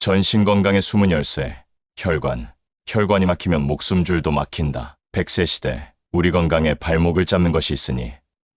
전신 건강의 숨은 열쇠, 혈관. 혈관이 막히면 목숨줄도 막힌다. 100세 시대, 우리 건강에 발목을 잡는 것이 있으니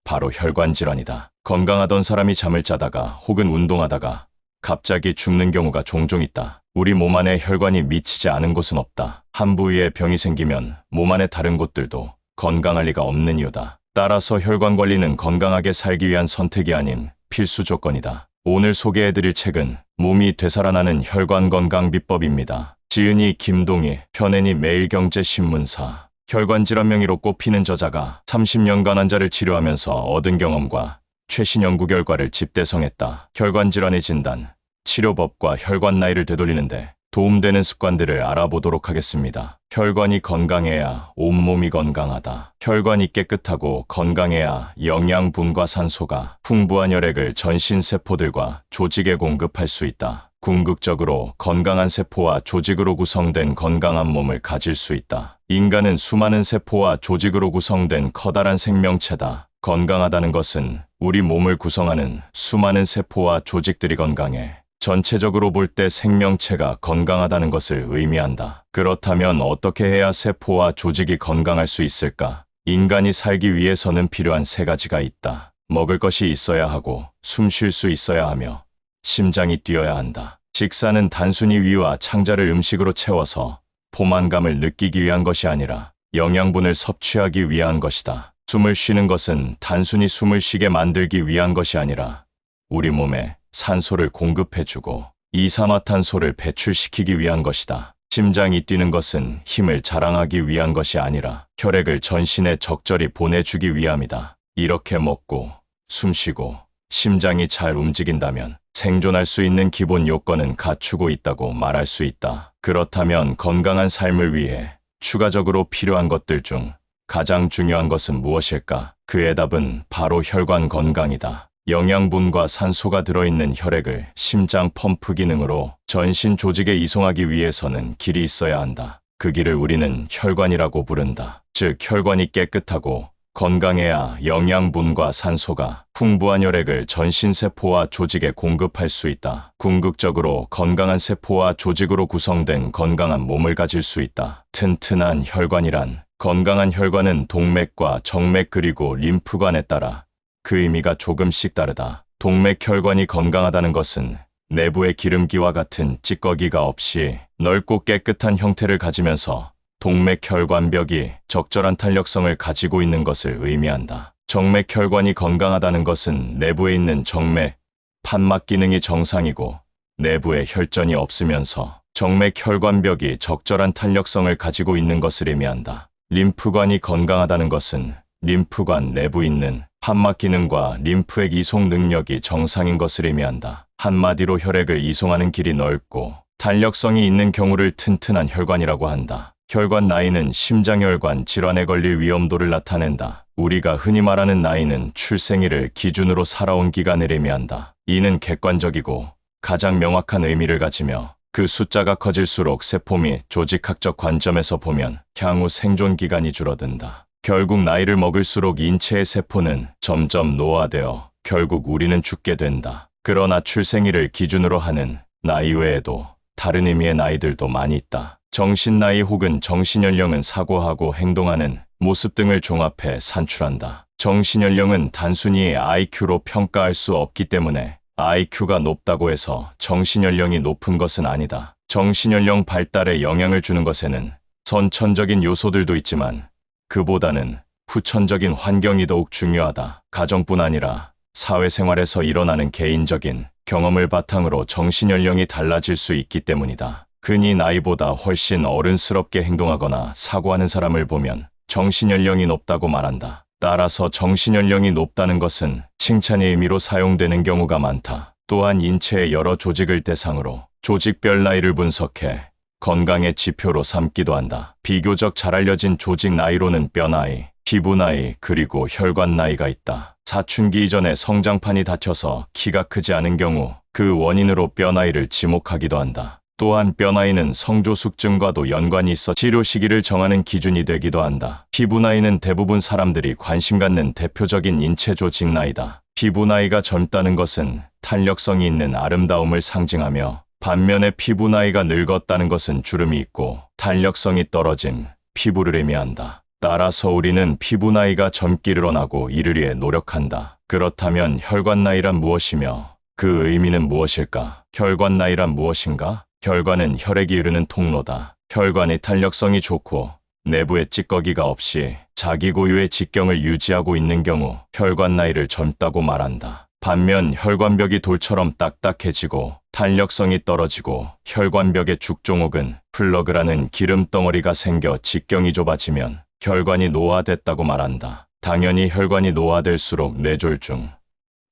바로 혈관 질환이다. 건강하던 사람이 잠을 자다가 혹은 운동하다가 갑자기 죽는 경우가 종종 있다. 우리 몸 안에 혈관이 미치지 않은 곳은 없다. 한 부위에 병이 생기면 몸 안의 다른 곳들도 건강할 리가 없는 이유다. 따라서 혈관 관리는 건강하게 살기 위한 선택이 아닌 필수 조건이다. 오늘 소개해드릴 책은 몸이 되살아나는 혈관 건강 비법입니다. 지은이 김동희, 현앤이 매일경제신문사. 혈관 질환 명의로 꼽히는 저자가 30년간 환자를 치료하면서 얻은 경험과 최신 연구 결과를 집대성했다. 혈관 질환의 진단, 치료법과 혈관 나이를 되돌리는데 도움되는 습관들을 알아보도록 하겠습니다. 혈관이 건강해야 온몸이 건강하다. 혈관이 깨끗하고 건강해야 영양분과 산소가 풍부한 혈액을 전신 세포들과 조직에 공급할 수 있다. 궁극적으로 건강한 세포와 조직으로 구성된 건강한 몸을 가질 수 있다. 인간은 수많은 세포와 조직으로 구성된 커다란 생명체다. 건강하다는 것은 우리 몸을 구성하는 수많은 세포와 조직들이 건강해 전체적으로 볼 때 생명체가 건강하다는 것을 의미한다. 그렇다면 어떻게 해야 세포와 조직이 건강할 수 있을까? 인간이 살기 위해서는 필요한 세 가지가 있다. 먹을 것이 있어야 하고, 숨 쉴 수 있어야 하며, 심장이 뛰어야 한다. 식사는 단순히 위와 창자를 음식으로 채워서 포만감을 느끼기 위한 것이 아니라 영양분을 섭취하기 위한 것이다. 숨을 쉬는 것은 단순히 숨을 쉬게 만들기 위한 것이 아니라 우리 몸에 산소를 공급해주고 이산화탄소를 배출시키기 위한 것이다. 심장이 뛰는 것은 힘을 자랑하기 위한 것이 아니라 혈액을 전신에 적절히 보내주기 위함이다. 이렇게 먹고 숨쉬고 심장이 잘 움직인다면 생존할 수 있는 기본 요건은 갖추고 있다고 말할 수 있다. 그렇다면 건강한 삶을 위해 추가적으로 필요한 것들 중 가장 중요한 것은 무엇일까? 그의 답은 바로 혈관 건강이다. 영양분과 산소가 들어있는 혈액을 심장 펌프 기능으로 전신 조직에 이송하기 위해서는 길이 있어야 한다. 그 길을 우리는 혈관이라고 부른다. 즉, 혈관이 깨끗하고 건강해야 영양분과 산소가 풍부한 혈액을 전신 세포와 조직에 공급할 수 있다. 궁극적으로 건강한 세포와 조직으로 구성된 건강한 몸을 가질 수 있다. 튼튼한 혈관이란, 건강한 혈관은 동맥과 정맥 그리고 림프관에 따라 그 의미가 조금씩 다르다. 동맥혈관이 건강하다는 것은 내부의 기름기와 같은 찌꺼기가 없이 넓고 깨끗한 형태를 가지면서 동맥혈관벽이 적절한 탄력성을 가지고 있는 것을 의미한다. 정맥혈관이 건강하다는 것은 내부에 있는 정맥, 판막 기능이 정상이고 내부에 혈전이 없으면서 정맥혈관벽이 적절한 탄력성을 가지고 있는 것을 의미한다. 림프관이 건강하다는 것은 림프관 내부 있는 판막 기능과 림프액 이송 능력이 정상인 것을 의미한다. 한마디로 혈액을 이송하는 길이 넓고 탄력성이 있는 경우를 튼튼한 혈관이라고 한다. 혈관 나이는 심장혈관 질환에 걸릴 위험도를 나타낸다. 우리가 흔히 말하는 나이는 출생일을 기준으로 살아온 기간을 의미한다. 이는 객관적이고 가장 명확한 의미를 가지며 그 숫자가 커질수록 세포 및 조직학적 관점에서 보면 향후 생존 기간이 줄어든다. 결국 나이를 먹을수록 인체의 세포는 점점 노화되어 결국 우리는 죽게 된다. 그러나 출생일을 기준으로 하는 나이 외에도 다른 의미의 나이들도 많이 있다. 정신 나이 혹은 정신연령은 사고하고 행동하는 모습 등을 종합해 산출한다. 정신연령은 단순히 IQ로 평가할 수 없기 때문에 IQ가 높다고 해서 정신연령이 높은 것은 아니다. 정신연령 발달에 영향을 주는 것에는 선천적인 요소들도 있지만 그보다는 후천적인 환경이 더욱 중요하다. 가정뿐 아니라 사회생활에서 일어나는 개인적인 경험을 바탕으로 정신연령이 달라질 수 있기 때문이다. 흔히 나이보다 훨씬 어른스럽게 행동하거나 사고하는 사람을 보면 정신연령이 높다고 말한다. 따라서 정신연령이 높다는 것은 칭찬의 의미로 사용되는 경우가 많다. 또한 인체의 여러 조직을 대상으로 조직별 나이를 분석해 건강의 지표로 삼기도 한다. 비교적 잘 알려진 조직 나이로는 뼈 나이, 피부 나이, 그리고 혈관 나이가 있다. 사춘기 이전에 성장판이 닫혀서 키가 크지 않은 경우 그 원인으로 뼈 나이를 지목하기도 한다. 또한 뼈 나이는 성조숙증과도 연관이 있어 치료 시기를 정하는 기준이 되기도 한다. 피부 나이는 대부분 사람들이 관심 갖는 대표적인 인체 조직 나이다. 피부 나이가 젊다는 것은 탄력성이 있는 아름다움을 상징하며 반면에 피부 나이가 늙었다는 것은 주름이 있고 탄력성이 떨어진 피부를 의미한다. 따라서 우리는 피부 나이가 젊기를 원하고 이를 위해 노력한다. 그렇다면 혈관 나이란 무엇이며 그 의미는 무엇일까? 혈관 나이란 무엇인가? 혈관은 혈액이 흐르는 통로다. 혈관이 탄력성이 좋고 내부에 찌꺼기가 없이 자기 고유의 직경을 유지하고 있는 경우 혈관 나이를 젊다고 말한다. 반면 혈관벽이 돌처럼 딱딱해지고 탄력성이 떨어지고 혈관벽에 죽종 혹은 플러그라는 기름 덩어리가 생겨 직경이 좁아지면 혈관이 노화됐다고 말한다. 당연히 혈관이 노화될수록 뇌졸중,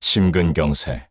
심근경색,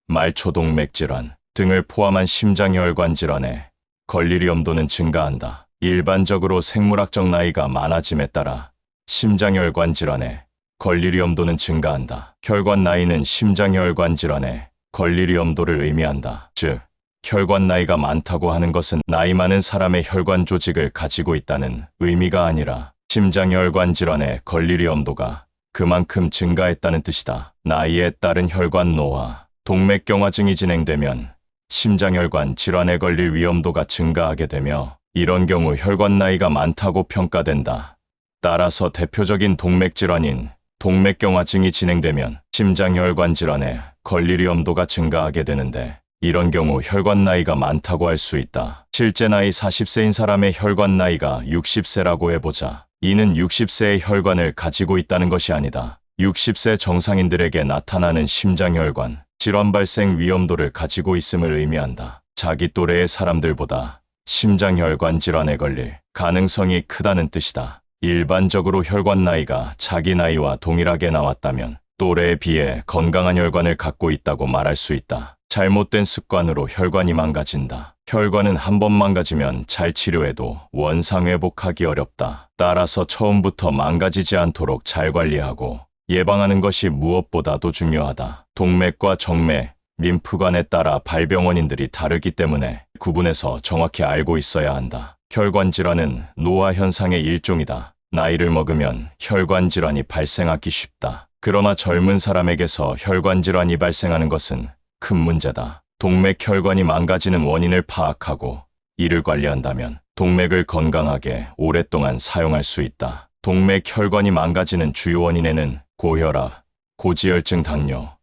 말초동맥 질환 등을 포함한 심장혈관 질환에 걸릴 위험도는 증가한다. 일반적으로 생물학적 나이가 많아짐에 따라 심장혈관 질환에 걸릴 위험도는 증가한다. 혈관 나이는 심장혈관 질환에 걸릴 위험도를 의미한다. 즉, 혈관 나이가 많다고 하는 것은 나이 많은 사람의 혈관 조직을 가지고 있다는 의미가 아니라 심장혈관 질환에 걸릴 위험도가 그만큼 증가했다는 뜻이다. 나이에 따른 혈관 노화, 동맥경화증이 진행되면 심장혈관 질환에 걸릴 위험도가 증가하게 되며 이런 경우 혈관 나이가 많다고 평가된다. 따라서 대표적인 동맥 질환인 동맥경화증이 진행되면 심장혈관 질환에 걸릴 위험도가 증가하게 되는데 이런 경우 혈관 나이가 많다고 할 수 있다. 실제 나이 40세인 사람의 혈관 나이가 60세라고 해보자. 이는 60세의 혈관을 가지고 있다는 것이 아니다. 60세 정상인들에게 나타나는 심장혈관 질환 발생 위험도를 가지고 있음을 의미한다. 자기 또래의 사람들보다 심장혈관 질환에 걸릴 가능성이 크다는 뜻이다. 일반적으로 혈관 나이가 자기 나이와 동일하게 나왔다면 또래에 비해 건강한 혈관을 갖고 있다고 말할 수 있다. 잘못된 습관으로 혈관이 망가진다. 혈관은 한 번 망가지면 잘 치료해도 원상 회복하기 어렵다. 따라서 처음부터 망가지지 않도록 잘 관리하고 예방하는 것이 무엇보다도 중요하다. 동맥과 정맥, 림프관에 따라 발병 원인들이 다르기 때문에 구분해서 정확히 알고 있어야 한다. 혈관 질환은 노화 현상의 일종이다. 나이를 먹으면 혈관 질환이 발생하기 쉽다. 그러나 젊은 사람에게서 혈관 질환이 발생하는 것은 큰 문제다. 동맥혈관이 망가지는 원인을 파악하고 이를 관리한다면 동맥을 건강하게 오랫동안 사용할 수 있다. 동맥혈관이 망가지는 주요 원인에는 고혈압, 고지혈증, 당뇨,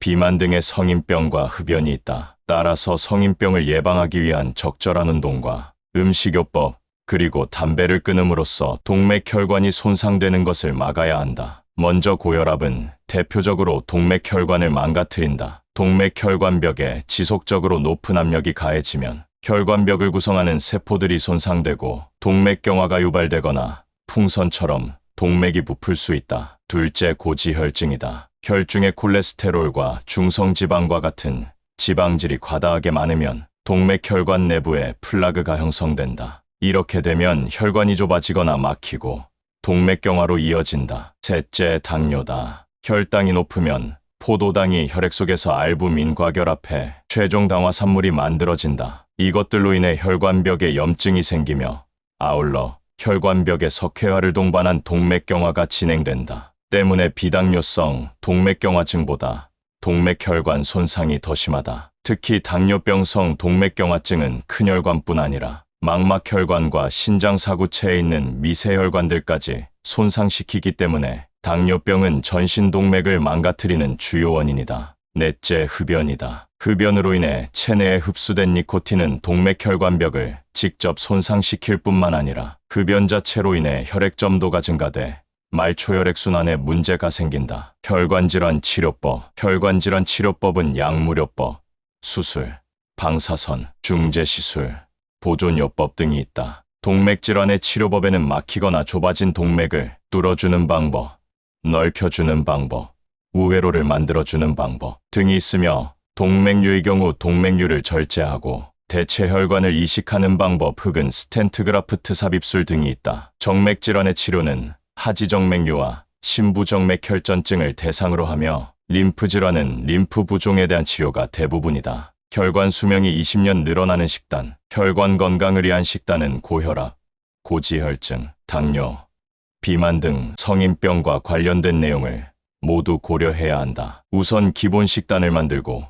비만 등의 성인병과 흡연이 있다. 따라서 성인병을 예방하기 위한 적절한 운동과 음식요법, 그리고 담배를 끊음으로써 동맥혈관이 손상되는 것을 막아야 한다. 먼저 고혈압은 대표적으로 동맥혈관을 망가뜨린다. 동맥혈관벽에 지속적으로 높은 압력이 가해지면 혈관벽을 구성하는 세포들이 손상되고 동맥경화가 유발되거나 풍선처럼 동맥이 부풀 수 있다. 둘째, 고지혈증이다. 혈중에 콜레스테롤과 중성지방과 같은 지방질이 과다하게 많으면 동맥혈관 내부에 플라그가 형성된다. 이렇게 되면 혈관이 좁아지거나 막히고 동맥경화로 이어진다. 셋째, 당뇨다. 혈당이 높으면 포도당이 혈액 속에서 알부민과 결합해 최종 당화산물이 만들어진다. 이것들로 인해 혈관벽에 염증이 생기며 아울러 혈관벽에 석회화를 동반한 동맥경화가 진행된다. 때문에 비당뇨성 동맥경화증보다 동맥혈관 손상이 더 심하다. 특히 당뇨병성 동맥경화증은 큰 혈관뿐 아니라 망막혈관과 신장사구체에 있는 미세혈관들까지 손상시키기 때문에 당뇨병은 전신 동맥을 망가뜨리는 주요 원인이다. 넷째, 흡연이다. 흡연으로 인해 체내에 흡수된 니코틴은 동맥혈관벽을 직접 손상시킬 뿐만 아니라 흡연 자체로 인해 혈액점도가 증가돼 말초혈액순환에 문제가 생긴다. 혈관질환 치료법. 혈관질환 치료법은 약물요법, 수술, 방사선, 중재시술, 보존요법 등이 있다. 동맥질환의 치료법에는 막히거나 좁아진 동맥을 뚫어주는 방법, 넓혀주는 방법, 우회로를 만들어주는 방법 등이 있으며 동맥류의 경우 동맥류를 절제하고 대체 혈관을 이식하는 방법 혹은 스텐트 그라프트 삽입술 등이 있다. 정맥질환의 치료는 하지정맥류와 심부정맥혈전증을 대상으로 하며 림프질환은 림프 부종에 대한 치료가 대부분이다. 혈관 수명이 20년 늘어나는 식단, 혈관 건강을 위한 식단은 고혈압, 고지혈증, 당뇨, 비만 등 성인병과 관련된 내용을 모두 고려해야 한다. 우선 기본 식단을 만들고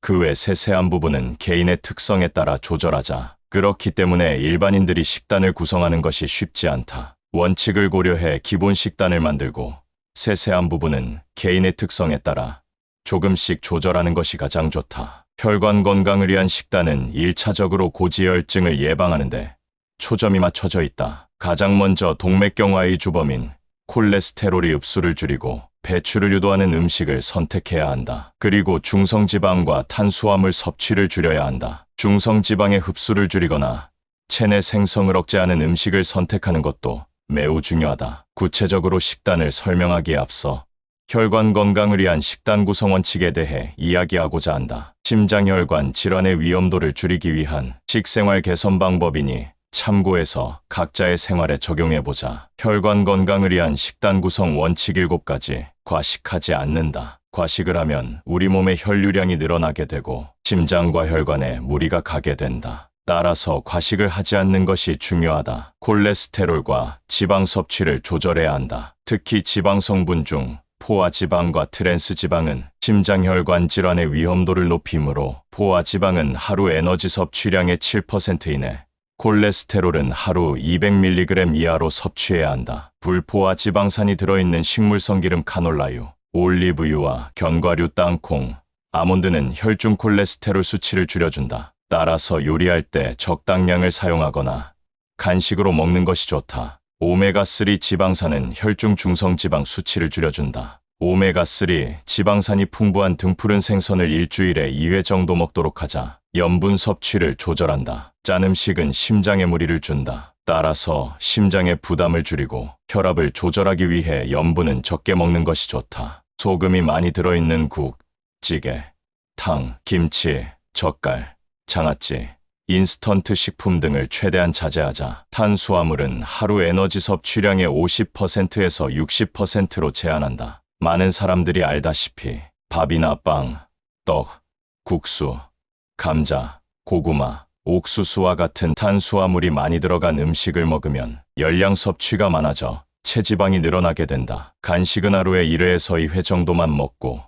그 외 세세한 부분은 개인의 특성에 따라 조절하자. 그렇기 때문에 일반인들이 식단을 구성하는 것이 쉽지 않다. 원칙을 고려해 기본 식단을 만들고 세세한 부분은 개인의 특성에 따라 조금씩 조절하는 것이 가장 좋다. 혈관 건강을 위한 식단은 1차적으로 고지혈증을 예방하는데 초점이 맞춰져 있다. 가장 먼저 동맥경화의 주범인 콜레스테롤의 흡수를 줄이고 배출을 유도하는 음식을 선택해야 한다. 그리고 중성지방과 탄수화물 섭취를 줄여야 한다. 중성지방의 흡수를 줄이거나 체내 생성을 억제하는 음식을 선택하는 것도 매우 중요하다. 구체적으로 식단을 설명하기에 앞서 혈관 건강을 위한 식단 구성 원칙에 대해 이야기하고자 한다. 심장혈관 질환의 위험도를 줄이기 위한 식생활 개선 방법이니 참고해서 각자의 생활에 적용해보자. 혈관 건강을 위한 식단 구성 원칙 7가지. 과식하지 않는다. 과식을 하면 우리 몸의 혈류량이 늘어나게 되고 심장과 혈관에 무리가 가게 된다. 따라서 과식을 하지 않는 것이 중요하다. 콜레스테롤과 지방 섭취를 조절해야 한다. 특히 지방 성분 중 포화지방과 트랜스지방은 심장혈관 질환의 위험도를 높이므로 포화지방은 하루 에너지 섭취량의 7% 이내, 콜레스테롤은 하루 200mg 이하로 섭취해야 한다. 불포화 지방산이 들어있는 식물성 기름 카놀라유, 올리브유와 견과류, 땅콩, 아몬드는 혈중 콜레스테롤 수치를 줄여준다. 따라서 요리할 때 적당량을 사용하거나 간식으로 먹는 것이 좋다. 오메가3 지방산은 혈중 중성지방 수치를 줄여준다. 오메가3 지방산이 풍부한 등푸른 생선을 일주일에 2회 정도 먹도록 하자. 염분 섭취를 조절한다. 짠 음식은 심장에 무리를 준다. 따라서 심장의 부담을 줄이고 혈압을 조절하기 위해 염분은 적게 먹는 것이 좋다. 소금이 많이 들어있는 국, 찌개, 탕, 김치, 젓갈, 장아찌, 인스턴트 식품 등을 최대한 자제하자. 탄수화물은 하루 에너지 섭취량의 50%에서 60%로 제한한다. 많은 사람들이 알다시피 밥이나 빵, 떡, 국수, 감자, 고구마, 옥수수와 같은 탄수화물이 많이 들어간 음식을 먹으면 열량 섭취가 많아져 체지방이 늘어나게 된다. 간식은 하루에 1회에서 2회 정도만 먹고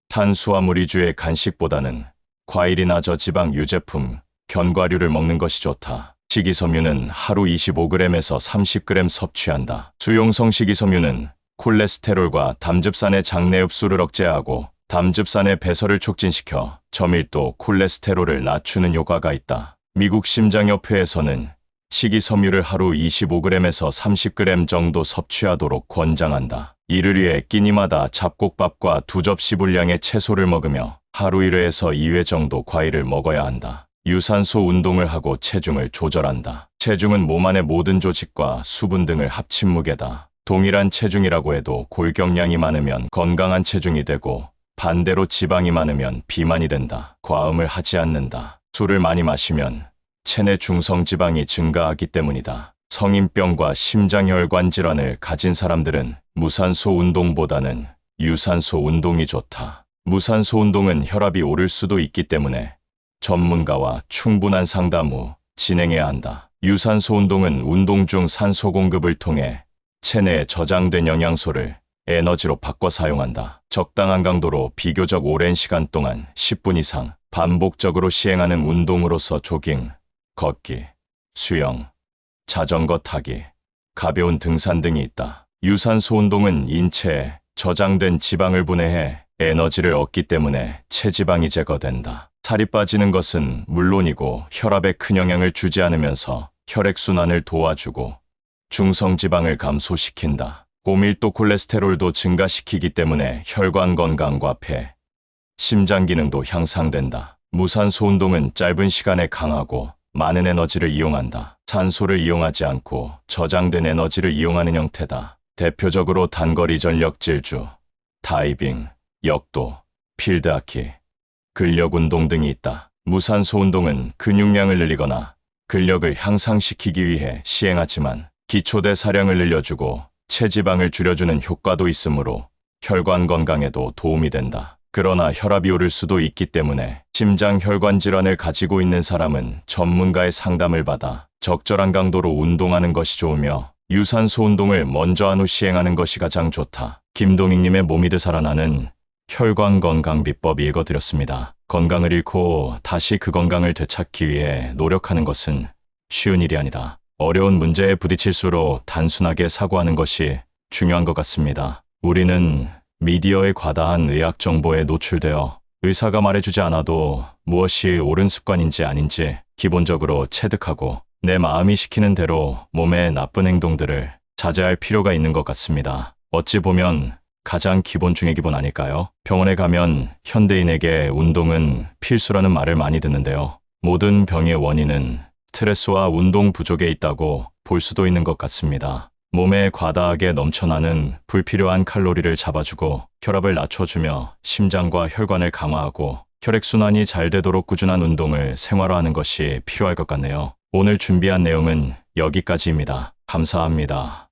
탄수화물 위주의 간식보다는 과일이나 저지방 유제품, 견과류를 먹는 것이 좋다. 식이섬유는 하루 25g에서 30g 섭취한다. 수용성 식이섬유는 콜레스테롤과 담즙산의 장내 흡수를 억제하고 담즙산의 배설을 촉진시켜 저밀도 콜레스테롤을 낮추는 효과가 있다. 미국 심장협회에서는 식이섬유를 하루 25g에서 30g 정도 섭취하도록 권장한다. 이를 위해 끼니마다 잡곡밥과 2접시 분량의 채소를 먹으며 하루 1회에서 2회 정도 과일을 먹어야 한다. 유산소 운동을 하고 체중을 조절한다. 체중은 몸 안의 모든 조직과 수분 등을 합친 무게다. 동일한 체중이라고 해도 골격량이 많으면 건강한 체중이 되고 반대로 지방이 많으면 비만이 된다. 과음을 하지 않는다. 술을 많이 마시면 체내 중성지방이 증가하기 때문이다. 성인병과 심장혈관 질환을 가진 사람들은 무산소 운동보다는 유산소 운동이 좋다. 무산소 운동은 혈압이 오를 수도 있기 때문에 전문가와 충분한 상담 후 진행해야 한다. 유산소 운동은 운동 중 산소 공급을 통해 체내에 저장된 영양소를 에너지로 바꿔 사용한다. 적당한 강도로 비교적 오랜 시간 동안 10분 이상 반복적으로 시행하는 운동으로서 조깅, 걷기, 수영, 자전거 타기, 가벼운 등산 등이 있다. 유산소 운동은 인체에 저장된 지방을 분해해 에너지를 얻기 때문에 체지방이 제거된다. 살이 빠지는 것은 물론이고 혈압에 큰 영향을 주지 않으면서 혈액순환을 도와주고 중성지방을 감소시킨다. 고밀도 콜레스테롤도 증가시키기 때문에 혈관 건강과 폐, 심장 기능도 향상된다. 무산소 운동은 짧은 시간에 강하고 많은 에너지를 이용한다. 산소를 이용하지 않고 저장된 에너지를 이용하는 형태다. 대표적으로 단거리 전력 질주, 다이빙, 역도, 필드하키, 근력 운동 등이 있다. 무산소 운동은 근육량을 늘리거나 근력을 향상시키기 위해 시행하지만 기초대사량을 늘려주고 체지방을 줄여주는 효과도 있으므로 혈관 건강에도 도움이 된다. 그러나 혈압이 오를 수도 있기 때문에 심장혈관 질환을 가지고 있는 사람은 전문가의 상담을 받아 적절한 강도로 운동하는 것이 좋으며 유산소 운동을 먼저 한 후 시행하는 것이 가장 좋다. 김동익님의 몸이 되살아나는 혈관 건강 비법 읽어드렸습니다. 건강을 잃고 다시 그 건강을 되찾기 위해 노력하는 것은 쉬운 일이 아니다. 어려운 문제에 부딪힐수록 단순하게 사고하는 것이 중요한 것 같습니다. 우리는 미디어의 과다한 의학 정보에 노출되어 의사가 말해주지 않아도 무엇이 옳은 습관인지 아닌지 기본적으로 체득하고 내 마음이 시키는 대로 몸의 나쁜 행동들을 자제할 필요가 있는 것 같습니다. 어찌 보면 가장 기본 중의 기본 아닐까요? 병원에 가면 현대인에게 운동은 필수라는 말을 많이 듣는데요. 모든 병의 원인은 스트레스와 운동 부족에 있다고 볼 수도 있는 것 같습니다. 몸에 과다하게 넘쳐나는 불필요한 칼로리를 잡아주고 혈압을 낮춰주며 심장과 혈관을 강화하고 혈액순환이 잘 되도록 꾸준한 운동을 생활화하는 것이 필요할 것 같네요. 오늘 준비한 내용은 여기까지입니다. 감사합니다.